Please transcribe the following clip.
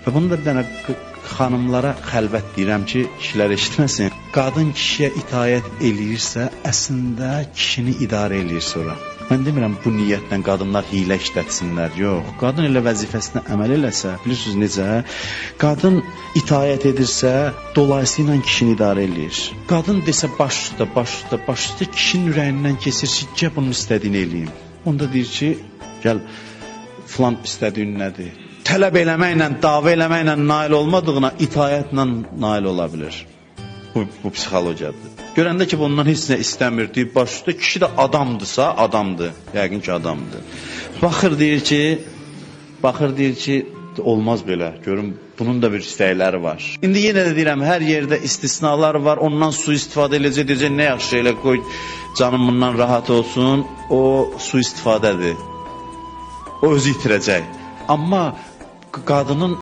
Və bunu da bir dənə xanımlara xəlvət deyirəm ki, kişilər eşitməsin. Qadın kişiyə itaət eləyirsə, əslində kişini idarə eləyir sonra. Mən demirəm bu niyyətlə qadınlar hiylə işlətsinlər, yox. Qadın elə vəzifəsinə əməl eləsə, bilirsiniz necə? Qadın itaət edirsə, dolayısıyla kişini idarə eləyir. Qadın desə baş üstə, kişinin ürəyindən keçir ki, gəl bunun istədiyini eləyim. Onda deyir ki, gəl filan istədiyin nədir? Tələb eləməklə, dava eləməklə nail olmadığına itaətlə nail ola bilir. Bu psixologiyadır. Görəndə ki, bundan heç nə istəmir, deyib baş üstə, kişi də adamdırsa, adamdır. Yəqin ki, adamdır. Baxır deyir ki, olmaz belə. Görün, bunun da bir istəkləri var. İndi yenə də deyirəm, hər yerdə istisnalar var. Ondan sui-istifadə eləcək, deyəcək, nə yaxşı elə qoy, canım bundan rahat olsun. O sui-istifadədir. O özü itirəcək. Amma qadının